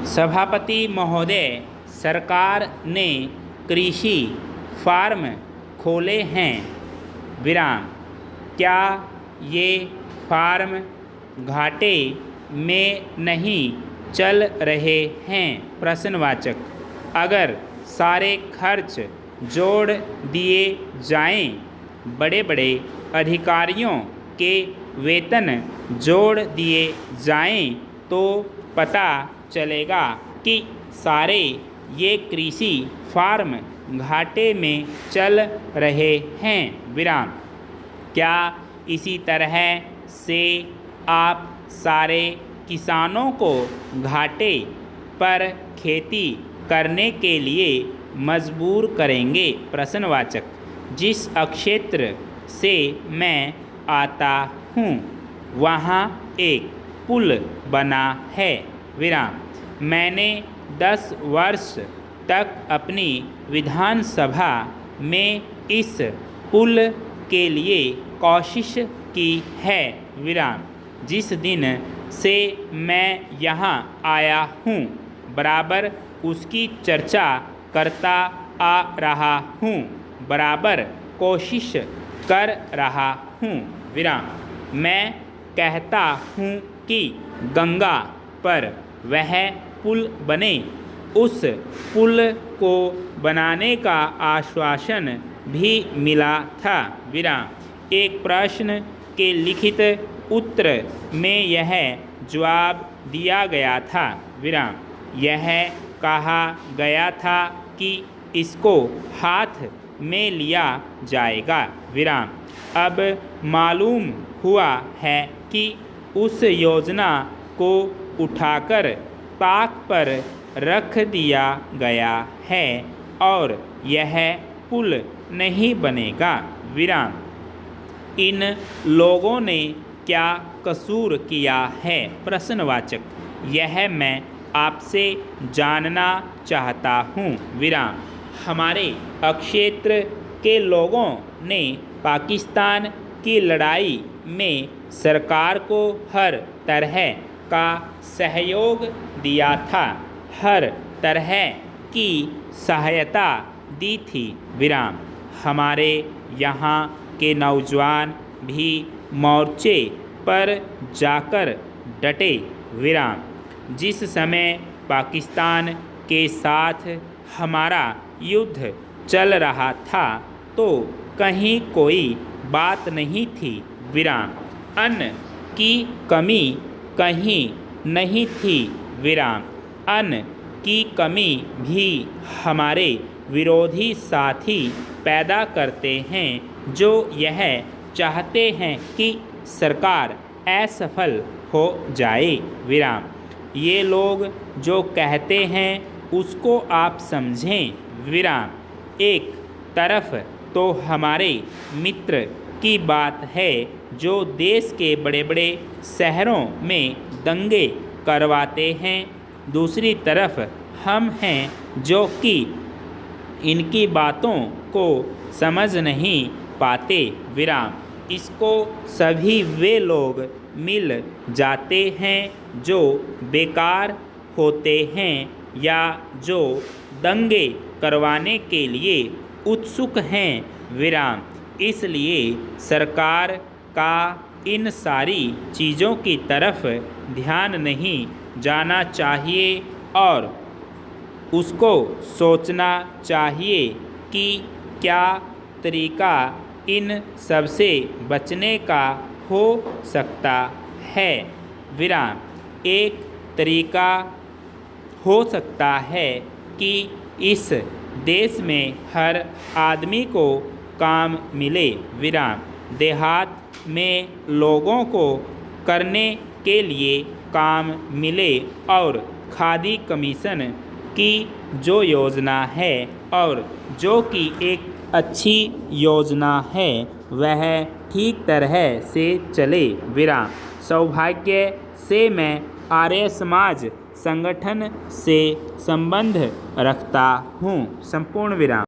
सभापति महोदय, सरकार ने कृषि फार्म खोले हैं। विराम। क्या ये फार्म घाटे में नहीं चल रहे हैं? प्रश्नवाचक। अगर सारे खर्च जोड़ दिए जाएं, बड़े बड़े अधिकारियों के वेतन जोड़ दिए जाएं, तो पता चलेगा कि सारे ये कृषि फार्म घाटे में चल रहे हैं। विराम। क्या इसी तरह से आप सारे किसानों को घाटे पर खेती करने के लिए मजबूर करेंगे? प्रश्नवाचक। जिस क्षेत्र से मैं आता हूँ वहाँ एक पुल बना है। विराम। मैंने 10 वर्ष तक अपनी विधानसभा में इस पुल के लिए कोशिश की है। विराम। जिस दिन से मैं यहाँ आया हूँ बराबर उसकी चर्चा करता आ रहा हूँ, बराबर कोशिश कर रहा हूँ। विराम। मैं कहता हूँ कि गंगा पर वह पुल बने। उस पुल को बनाने का आश्वासन भी मिला था। विराम। एक प्रश्न के लिखित उत्तर में यह जवाब दिया गया था। विराम। यह कहा गया था कि इसको हाथ में लिया जाएगा। विराम। अब मालूम हुआ है कि उस योजना को उठाकर ताक पर रख दिया गया है और यह पुल नहीं बनेगा। विराम। इन लोगों ने क्या कसूर किया है? प्रश्नवाचक। यह मैं आपसे जानना चाहता हूँ। विराम। हमारे क्षेत्र के लोगों ने पाकिस्तान की लड़ाई में सरकार को हर तरह का सहयोग दिया था, हर तरह की सहायता दी थी। विराम। हमारे यहाँ के नौजवान भी मोर्चे पर जाकर डटे। विराम। जिस समय पाकिस्तान के साथ हमारा युद्ध चल रहा था तो कहीं कोई बात नहीं थी। विराम। अन्न की कमी कहीं नहीं थी। विराम। अन्न की कमी भी हमारे विरोधी साथी पैदा करते हैं जो यह चाहते हैं कि सरकार असफल हो जाए। विराम। ये लोग जो कहते हैं उसको आप समझें। विराम। एक तरफ तो हमारे मित्र की बात है जो देश के बड़े बड़े शहरों में दंगे करवाते हैं, दूसरी तरफ हम हैं जो कि इनकी बातों को समझ नहीं पाते। विराम। इसको सभी वे लोग मिल जाते हैं जो बेकार होते हैं या जो दंगे करवाने के लिए उत्सुक हैं। विराम। इसलिए सरकार का इन सारी चीज़ों की तरफ ध्यान नहीं जाना चाहिए और उसको सोचना चाहिए कि क्या तरीका इन सबसे बचने का हो सकता है। विराम। एक तरीका हो सकता है कि इस देश में हर आदमी को काम मिले। विराम। देहात में लोगों को करने के लिए काम मिले और खादी कमीशन की जो योजना है और जो कि एक अच्छी योजना है वह ठीक तरह से चले। विराम। सौभाग्य से मैं आर्य समाज संगठन से संबंध रखता हूँ। संपूर्ण विराम।